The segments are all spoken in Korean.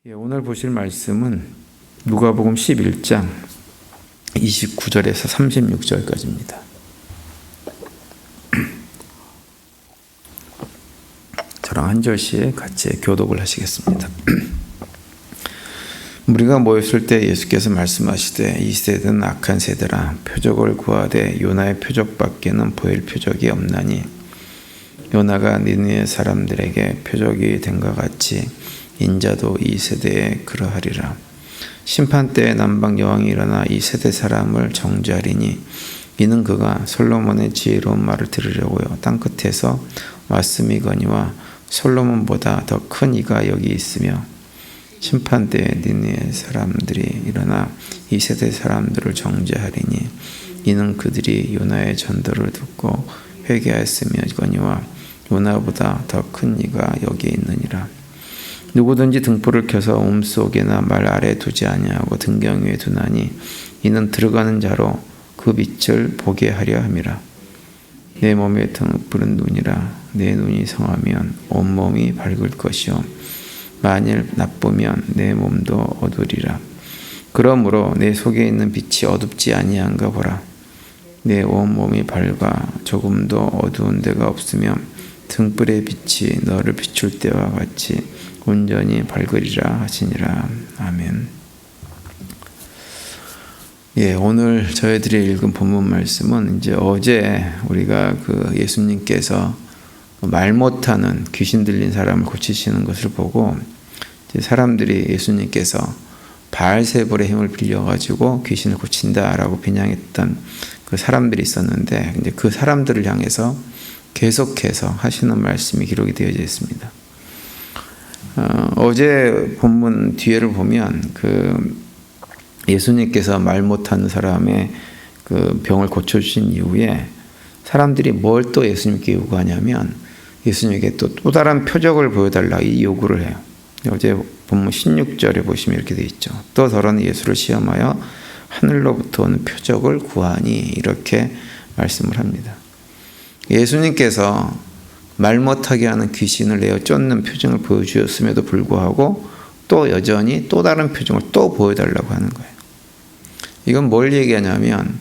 오늘 보실 말씀은 누가복음 11장 29절에서 36절까지입니다. 저랑 한 절씩 같이 교독을 하시겠습니다. 우리가 모였을 때 예수께서 말씀하시되 이 세대는 악한 세대라 표적을 구하되 요나의 표적밖에는 보일 표적이 없나니 요나가 니느웨 사람들에게 표적이 된 것 같이 인자도 이 세대에 그러하리라. 심판 때에 남방 여왕이 일어나 이 세대 사람을 정죄하리니 이는 그가 솔로몬의 지혜로운 말을 들으려고요 땅끝에서 왔음이거니와 솔로몬보다 더 큰 이가 여기 있으며 심판 때에 니느웨 사람들이 일어나 이 세대 사람들을 정죄하리니 이는 그들이 요나의 전도를 듣고 회개하였음이거니와 요나보다 더 큰 이가 여기 있느니라. 누구든지 등불을 켜서 움속에나 말 아래 두지 아니하고 등경 위에 두나니 이는 들어가는 자로 그 빛을 보게 하려 함이라. 내 몸에 등불은 눈이라. 내 눈이 성하면 온몸이 밝을 것이요 만일 나쁘면 내 몸도 어두리라. 그러므로 내 속에 있는 빛이 어둡지 아니한가 보라. 내 온몸이 밝아 조금도 어두운 데가 없으면 등불의 빛이 너를 비출 때와 같이 온전히 밝으리라 하시니라. 아멘. 오늘 저희들이 읽은 본문 말씀은 이제 어제 우리가 예수님께서 말 못하는 귀신 들린 사람을 고치시는 것을 보고 이제 사람들이 예수님께서 바알세불의 힘을 빌려가지고 귀신을 고친다라고 비난했던 그 사람들이 있었는데 이제 그 사람들을 향해서 계속해서 하시는 말씀이 기록이 되어져 있습니다. 어제 본문 뒤에를 보면 예수님께서 말 못하는 사람의 병을 고쳐주신 이후에 사람들이 뭘 또 예수님께 요구하냐면 예수님에게 또 다른 표적을 보여달라 이 요구를 해요. 어제 본문 16절에 보시면 이렇게 되어 있죠. 또 더러는 예수를 시험하여 하늘로부터 오는 표적을 구하니 이렇게 말씀을 합니다. 예수님께서 말 못하게 하는 귀신을 내어 쫓는 표징을 보여주셨음에도 불구하고 또 여전히 또 다른 표징을 또 보여달라고 하는 거예요. 이건 뭘 얘기하냐면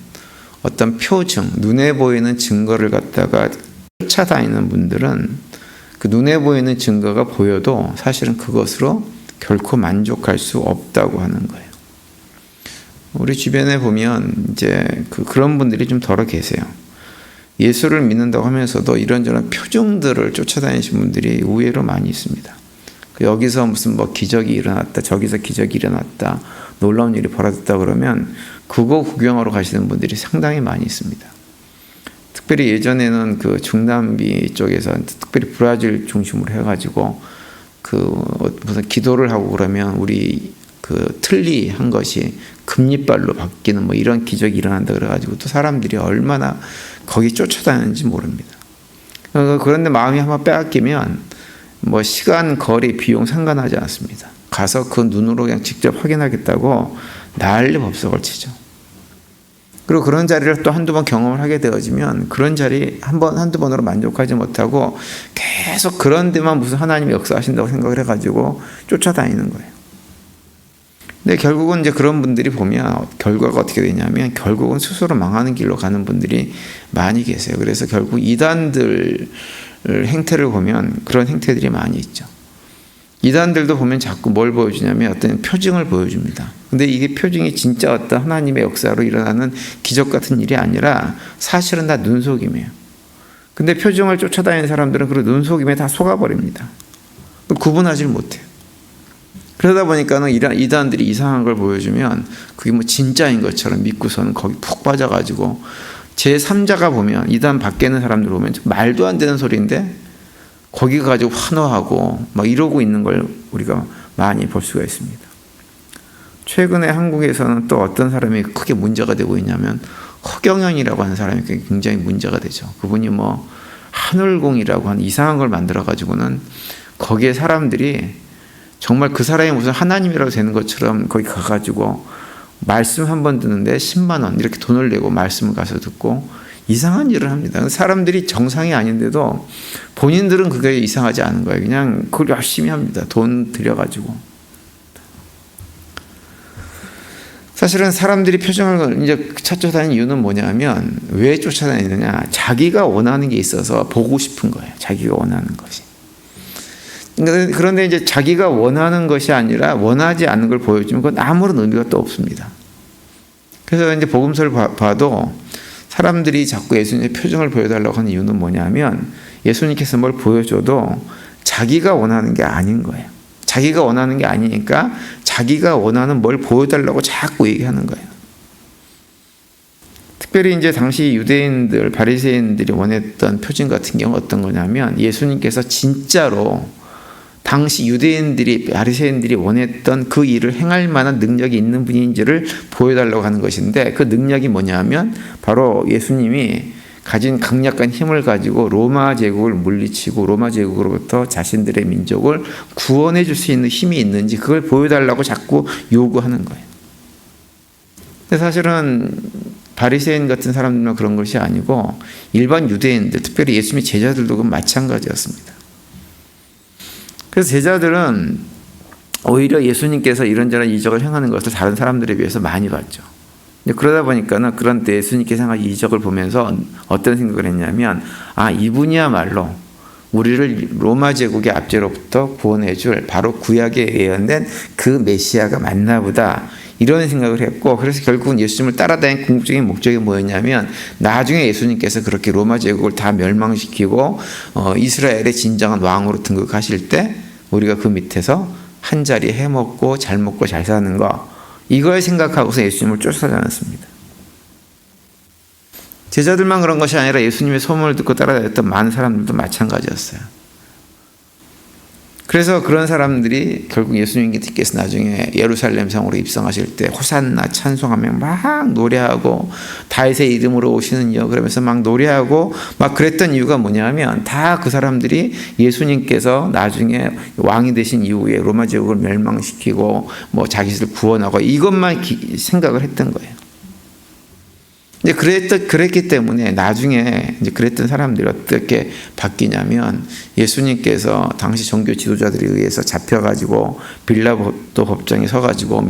어떤 표징, 눈에 보이는 증거를 갖다가 쫓아다니는 분들은 그 눈에 보이는 증거가 보여도 사실은 그것으로 결코 만족할 수 없다고 하는 거예요. 우리 주변에 보면 이제 그런 분들이 좀 덜어 계세요. 예수를 믿는다고 하면서도 이런저런 표징들을 쫓아다니신 분들이 의외로 많이 있습니다. 여기서 무슨 기적이 일어났다, 저기서 기적이 일어났다, 놀라운 일이 벌어졌다 그러면 그거 구경하러 가시는 분들이 상당히 많이 있습니다. 특별히 예전에는 중남미 쪽에서 특별히 브라질 중심으로 해가지고 무슨 기도를 하고 그러면 우리 틀니 한 것이 금리발로 바뀌는 이런 기적이 일어난다 그래가지고 또 사람들이 얼마나 거기 쫓아다니는지 모릅니다. 그런데 마음이 한번 빼앗기면 시간, 거리, 비용 상관하지 않습니다. 가서 그 눈으로 그냥 직접 확인하겠다고 난리 법석을 치죠. 그리고 그런 자리를 또 한두 번 경험을 하게 되어지면 그런 자리 한두 번으로 만족하지 못하고 계속 그런 데만 무슨 하나님이 역사하신다고 생각을 해가지고 쫓아다니는 거예요. 근데 결국은 이제 그런 분들이 보면 결과가 어떻게 되냐면 결국은 스스로 망하는 길로 가는 분들이 많이 계세요. 그래서 결국 이단들 행태를 보면 그런 행태들이 많이 있죠. 이단들도 보면 자꾸 뭘 보여주냐면 어떤 표징을 보여줍니다. 근데 이게 표징이 진짜 어떤 하나님의 역사로 일어나는 기적 같은 일이 아니라 사실은 다 눈속임이에요. 근데 표징을 쫓아다니는 사람들은 그 눈속임에 다 속아버립니다. 구분하지 못해요. 그러다 보니까는 이단들이 이상한 걸 보여주면 그게 진짜인 것처럼 믿고서는 거기 푹 빠져가지고 제3자가 보면 이단 밖에 있는 사람들 보면 말도 안 되는 소리인데 거기 가지고 환호하고 이러고 있는 걸 우리가 많이 볼 수가 있습니다. 최근에 한국에서는 또 어떤 사람이 크게 문제가 되고 있냐면 허경영이라고 하는 사람이 굉장히 문제가 되죠. 그분이 하늘공이라고 하는 이상한 걸 만들어가지고는 거기에 사람들이 정말 그 사람이 무슨 하나님이라고 되는 것처럼 거기 가가지고 말씀 한 번 듣는데 10만 원 이렇게 돈을 내고 말씀을 가서 듣고 이상한 일을 합니다. 사람들이 정상이 아닌데도 본인들은 그게 이상하지 않은 거예요. 그냥 그걸 열심히 합니다. 돈 들여가지고. 사실은 사람들이 표정을 이제 쫓아다니는 이유는 뭐냐면, 왜 쫓아다니느냐? 자기가 원하는 게 있어서 보고 싶은 거예요. 자기가 원하는 것이. 그런데 이제 자기가 원하는 것이 아니라 원하지 않는 걸 보여주면 그건 아무런 의미가 또 없습니다. 그래서 이제 복음서를 봐도 사람들이 자꾸 예수님의 표정을 보여달라고 하는 이유는 뭐냐면, 예수님께서 뭘 보여줘도 자기가 원하는 게 아닌 거예요. 자기가 원하는 게 아니니까 자기가 원하는 뭘 보여달라고 자꾸 얘기하는 거예요. 특별히 이제 당시 유대인들, 바리새인들이 원했던 표징 같은 경우는 어떤 거냐면, 예수님께서 진짜로 당시 유대인들이, 바리새인들이 원했던 그 일을 행할 만한 능력이 있는 분인지를 보여달라고 하는 것인데, 그 능력이 뭐냐면 바로 예수님이 가진 강력한 힘을 가지고 로마 제국을 물리치고 로마 제국으로부터 자신들의 민족을 구원해 줄 수 있는 힘이 있는지 그걸 보여달라고 자꾸 요구하는 거예요. 근데 사실은 바리새인 같은 사람들만 그런 것이 아니고 일반 유대인들, 특별히 예수님의 제자들도 그 마찬가지였습니다. 그래서 제자들은 오히려 예수님께서 이런저런 이적을 행하는 것을 다른 사람들에 비해서 많이 봤죠. 그러다 보니까는 그런 때 예수님께서 행한 이적을 보면서 어떤 생각을 했냐면, 이분이야말로 우리를 로마 제국의 압제로부터 구원해 줄 바로 구약에 예언된 그 메시아가 맞나 보다, 이런 생각을 했고, 그래서 결국은 예수님을 따라다닌 궁극적인 목적이 뭐였냐면, 나중에 예수님께서 그렇게 로마 제국을 다 멸망시키고 이스라엘의 진정한 왕으로 등극하실 때 우리가 그 밑에서 한 자리 해먹고 잘 먹고 잘 사는 거, 이걸 생각하고서 예수님을 쫓아다녔습니다. 제자들만 그런 것이 아니라 예수님의 소문을 듣고 따라다녔던 많은 사람들도 마찬가지였어요. 그래서 그런 사람들이 결국 예수님께서 나중에 예루살렘 성으로 입성하실 때 호산나 찬송하며 막 노래하고, 다윗의 이름으로 오시는 여 그러면서 막 노래하고 막 그랬던 이유가 뭐냐면, 다 그 사람들이 예수님께서 나중에 왕이 되신 이후에 로마 제국을 멸망시키고 뭐 자기들 구원하고 이것만 생각을 했던 거예요. 이제 그랬기 때문에 나중에 이제 그랬던 사람들이 어떻게 바뀌냐면, 예수님께서 당시 종교 지도자들에 의해서 잡혀가지고 빌라도 법정에 서가지고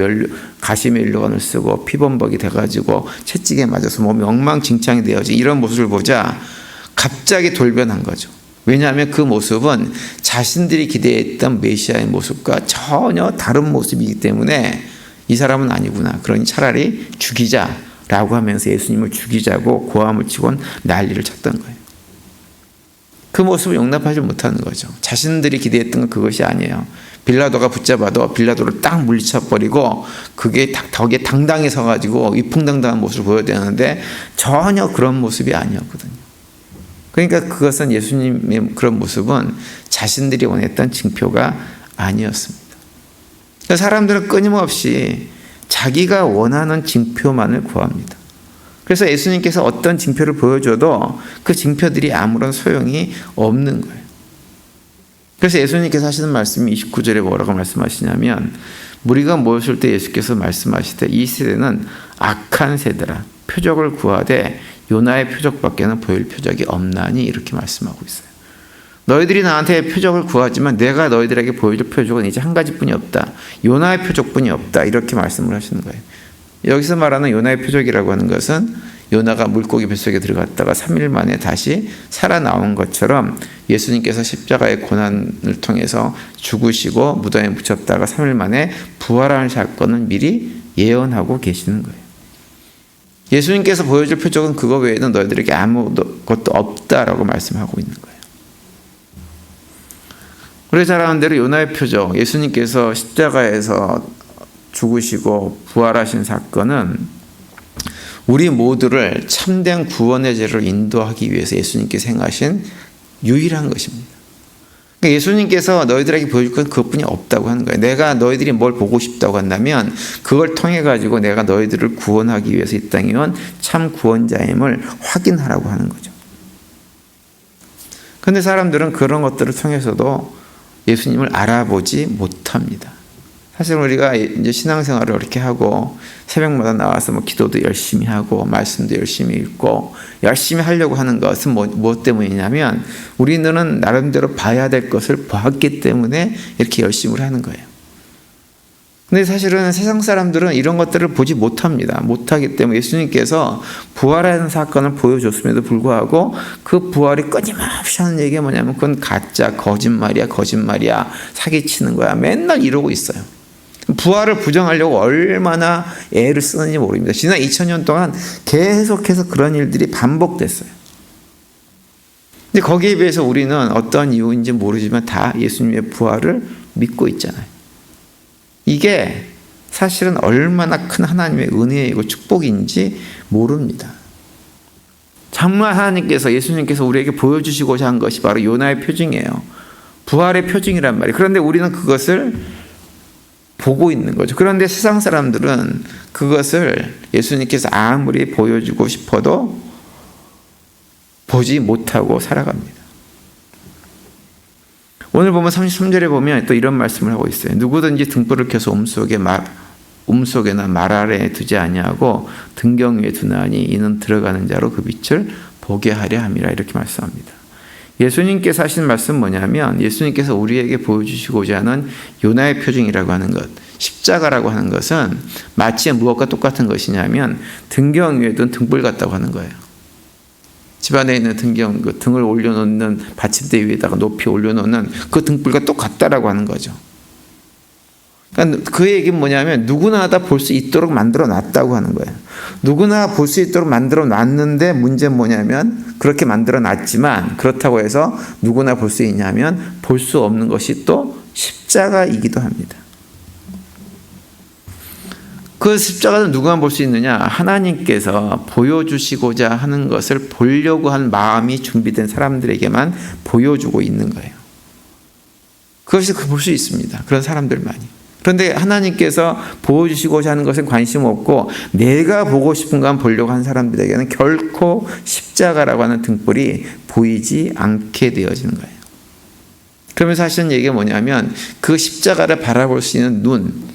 가시멜로건을 쓰고 피범벅이 돼가지고 채찍에 맞아서 몸이 엉망진창이 되어지 이런 모습을 보자 갑자기 돌변한 거죠. 왜냐하면 그 모습은 자신들이 기대했던 메시아의 모습과 전혀 다른 모습이기 때문에 이 사람은 아니구나, 그러니 차라리 죽이자 라고 하면서 예수님을 죽이자고 고함을 치곤 난리를 쳤던 거예요. 그 모습을 용납하지 못하는 거죠. 자신들이 기대했던 건 그것이 아니에요. 빌라도가 붙잡아도 빌라도를 딱 물리쳐버리고 그게 덕에 당당히 서가지고 위풍당당한 모습을 보여야 되는데 전혀 그런 모습이 아니었거든요. 그러니까 그것은 예수님의 그런 모습은 자신들이 원했던 징표가 아니었습니다. 그러니까 사람들은 끊임없이 자기가 원하는 징표만을 구합니다. 그래서 예수님께서 어떤 징표를 보여줘도 그 징표들이 아무런 소용이 없는 거예요. 그래서 예수님께서 하시는 말씀이 29절에 뭐라고 말씀하시냐면, 무리가 모였을 때 예수께서 말씀하시되 이 세대는 악한 세대라, 표적을 구하되 요나의 표적밖에는 보일 표적이 없나니, 이렇게 말씀하고 있어요. 너희들이 나한테 표적을 구하지만 내가 너희들에게 보여줄 표적은 이제 한 가지뿐이 없다. 요나의 표적뿐이 없다. 이렇게 말씀을 하시는 거예요. 여기서 말하는 요나의 표적이라고 하는 것은 요나가 물고기 뱃속에 들어갔다가 3일 만에 다시 살아나온 것처럼 예수님께서 십자가의 고난을 통해서 죽으시고 무덤에 묻혔다가 3일 만에 부활하는 사건은 미리 예언하고 계시는 거예요. 예수님께서 보여줄 표적은 그거 외에는 너희들에게 아무것도 없다라고 말씀하고 있는 거예요. 우리 잘 아는 대로 요나의 표적, 예수님께서 십자가에서 죽으시고 부활하신 사건은 우리 모두를 참된 구원의 제로 인도하기 위해서 예수님께서 행하신 유일한 것입니다. 그러니까 예수님께서 너희들에게 보여줄 건 그것뿐이 없다고 하는 거예요. 내가 너희들이 뭘 보고 싶다고 한다면 그걸 통해 가지고 내가 너희들을 구원하기 위해서 이 땅에 온 참 구원자임을 확인하라고 하는 거죠. 그런데 사람들은 그런 것들을 통해서도 예수님을 알아보지 못합니다. 사실 우리가 이제 신앙생활을 이렇게 하고 새벽마다 나와서 뭐 기도도 열심히 하고 말씀도 열심히 읽고 열심히 하려고 하는 것은 무엇 때문이냐면 우리는 나름대로 봐야 될 것을 봤기 때문에 이렇게 열심히 하는 거예요. 근데 사실은 세상 사람들은 이런 것들을 보지 못합니다. 못하기 때문에 예수님께서 부활하는 사건을 보여줬음에도 불구하고 그 부활이 끊임없이 하는 얘기가 뭐냐면 그건 가짜, 거짓말이야, 사기치는 거야. 맨날 이러고 있어요. 부활을 부정하려고 얼마나 애를 쓰는지 모릅니다. 지난 2000년 동안 계속해서 그런 일들이 반복됐어요. 근데 거기에 비해서 우리는 어떤 이유인지 모르지만 다 예수님의 부활을 믿고 있잖아요. 이게 사실은 얼마나 큰 하나님의 은혜이고 축복인지 모릅니다. 정말 하나님께서, 예수님께서 우리에게 보여주시고자 한 것이 바로 요나의 표징이에요. 부활의 표징이란 말이에요. 그런데 우리는 그것을 보고 있는 거죠. 그런데 세상 사람들은 그것을 예수님께서 아무리 보여주고 싶어도 보지 못하고 살아갑니다. 오늘 보면 33절에 보면 또 이런 말씀을 하고 있어요. 누구든지 등불을 켜서 움속에나 말 아래에 두지 아니하고 등경 위에 두나니 이는 들어가는 자로 그 빛을 보게 하려 함이라, 이렇게 말씀합니다. 예수님께서 하신 말씀은 뭐냐면, 예수님께서 우리에게 보여주시고자 하는 요나의 표징이라고 하는 것, 십자가라고 하는 것은 마치 무엇과 똑같은 것이냐면 등경 위에 둔 등불 같다고 하는 거예요. 집안에 있는 등경, 그 등을 올려놓는 받침대 위에다가 높이 올려놓는 그 등불과 똑같다라고 하는 거죠. 그러니까 그 얘기는 뭐냐면 누구나 다 볼 수 있도록 만들어 놨다고 하는 거예요. 누구나 볼 수 있도록 만들어 놨는데 문제는 뭐냐면, 그렇게 만들어 놨지만 그렇다고 해서 누구나 볼 수 있냐면 볼 수 없는 것이 또 십자가이기도 합니다. 그 십자가는 누구만 볼 수 있느냐? 하나님께서 보여주시고자 하는 것을 보려고 한 마음이 준비된 사람들에게만 보여주고 있는 거예요. 그것이 볼 수 있습니다. 그런 사람들만이. 그런데 하나님께서 보여주시고자 하는 것은 관심 없고 내가 보고 싶은 것만 보려고 하는 사람들에게는 결코 십자가라고 하는 등불이 보이지 않게 되어지는 거예요. 그러면서 하시는 얘기가 뭐냐면, 그 십자가를 바라볼 수 있는 눈,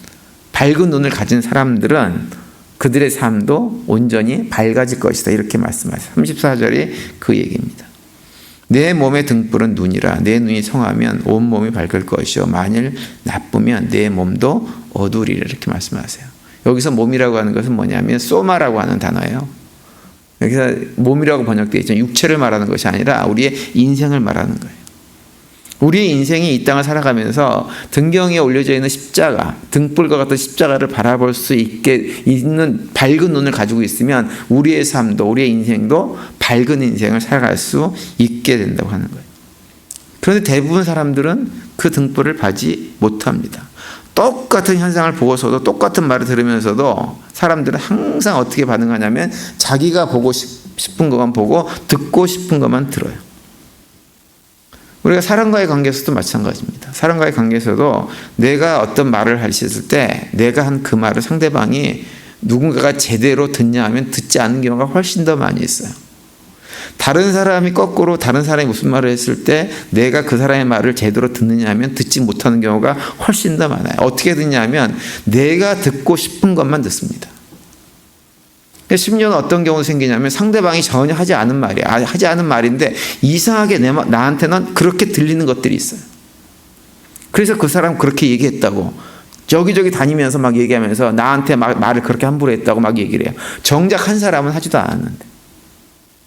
밝은 눈을 가진 사람들은 그들의 삶도 온전히 밝아질 것이다, 이렇게 말씀하세요. 34절이 그 얘기입니다. 내 몸의 등불은 눈이라. 내 눈이 성하면 온 몸이 밝을 것이요 만일 나쁘면 내 몸도 어두우리라, 이렇게 말씀하세요. 여기서 몸이라고 하는 것은 뭐냐면 소마라고 하는 단어예요. 여기서 몸이라고 번역되어 있죠. 육체를 말하는 것이 아니라 우리의 인생을 말하는 거예요. 우리의 인생이 이 땅을 살아가면서 등경에 올려져 있는 십자가, 등불과 같은 십자가를 바라볼 수 있게 있는 밝은 눈을 가지고 있으면 우리의 삶도, 우리의 인생도 밝은 인생을 살아갈 수 있게 된다고 하는 거예요. 그런데 대부분 사람들은 그 등불을 받지 못합니다. 똑같은 현상을 보고서도, 똑같은 말을 들으면서도 사람들은 항상 어떻게 반응하냐면 자기가 보고 싶은 것만 보고 듣고 싶은 것만 들어요. 우리가 사람과의 관계에서도 마찬가지입니다. 사람과의 관계에서도 내가 어떤 말을 하셨을 때 내가 한 그 말을 상대방이 누군가가 제대로 듣냐 하면 듣지 않는 경우가 훨씬 더 많이 있어요. 다른 사람이 거꾸로 다른 사람이 무슨 말을 했을 때 내가 그 사람의 말을 제대로 듣느냐 하면 듣지 못하는 경우가 훨씬 더 많아요. 어떻게 듣냐 하면 내가 듣고 싶은 것만 듣습니다. 심지어는 어떤 경우도 생기냐면 상대방이 전혀 하지 않은 말이야. 하지 않은 말인데 이상하게 나한테는 그렇게 들리는 것들이 있어요. 그래서 그 사람 그렇게 얘기했다고 저기저기 다니면서 막 얘기하면서 나한테 말을 그렇게 함부로 했다고 막 얘기를 해요. 정작 한 사람은 하지도 않았는데.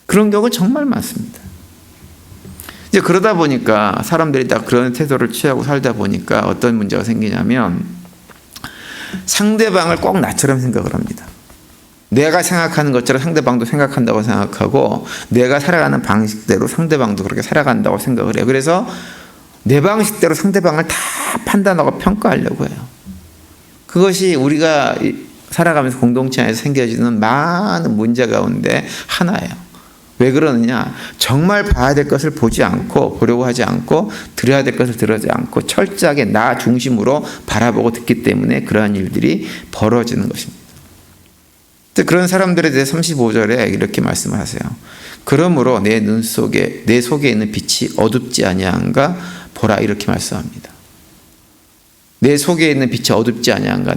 그런 경우가 정말 많습니다. 이제 그러다 보니까 사람들이 다 그런 태도를 취하고 살다 보니까 어떤 문제가 생기냐면 상대방을 꼭 나처럼 생각을 합니다. 내가 생각하는 것처럼 상대방도 생각한다고 생각하고 내가 살아가는 방식대로 상대방도 그렇게 살아간다고 생각을 해요. 그래서 내 방식대로 상대방을 다 판단하고 평가하려고 해요. 그것이 우리가 살아가면서 공동체 안에서 생겨지는 많은 문제 가운데 하나예요. 왜 그러느냐? 정말 봐야 될 것을 보지 않고 보려고 하지 않고 들어야 될 것을 들어지 않고 철저하게 나 중심으로 바라보고 듣기 때문에 그러한 일들이 벌어지는 것입니다. 그런 사람들에 대해 35절에 이렇게 말씀하세요. 그러므로 내 속에 있는 빛이 어둡지 아니한가 보라, 이렇게 말씀합니다. 내 속에 있는 빛이 어둡지 아니한가.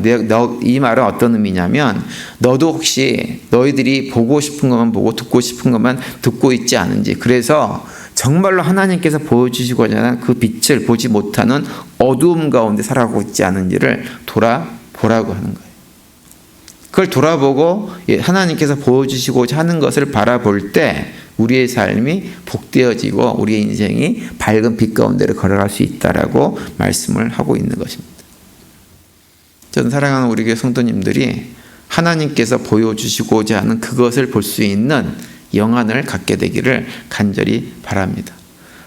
이 말은 어떤 의미냐면 너도 혹시 너희들이 보고 싶은 것만 보고 듣고 싶은 것만 듣고 있지 않은지, 그래서 정말로 하나님께서 보여주시고자 하는 그 빛을 보지 못하는 어두움 가운데 살아가고 있지 않은지를 돌아보라, 보라고 하는 거예요. 그걸 돌아보고 하나님께서 보여주시고자 하는 것을 바라볼 때 우리의 삶이 복되어지고 우리의 인생이 밝은 빛 가운데로 걸어갈 수 있다라고 말씀을 하고 있는 것입니다. 저는 사랑하는 우리 교회 성도님들이 하나님께서 보여주시고자 하는 그것을 볼 수 있는 영안을 갖게 되기를 간절히 바랍니다.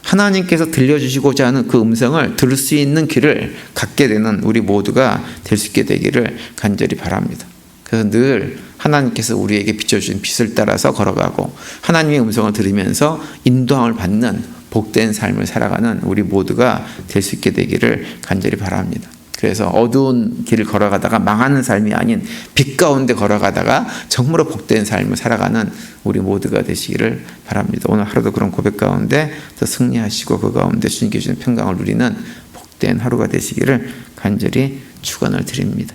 하나님께서 들려주시고자 하는 그 음성을 들을 수 있는 귀를 갖게 되는 우리 모두가 될 수 있게 되기를 간절히 바랍니다. 그래서 늘 하나님께서 우리에게 비춰주신 빛을 따라서 걸어가고 하나님의 음성을 들으면서 인도함을 받는 복된 삶을 살아가는 우리 모두가 될 수 있게 되기를 간절히 바랍니다. 그래서 어두운 길을 걸어가다가 망하는 삶이 아닌 빛 가운데 걸어가다가 정말로 복된 삶을 살아가는 우리 모두가 되시기를 바랍니다. 오늘 하루도 그런 고백 가운데 더 승리하시고 그 가운데 주님께 주신 평강을 누리는 복된 하루가 되시기를 간절히 축원을 드립니다.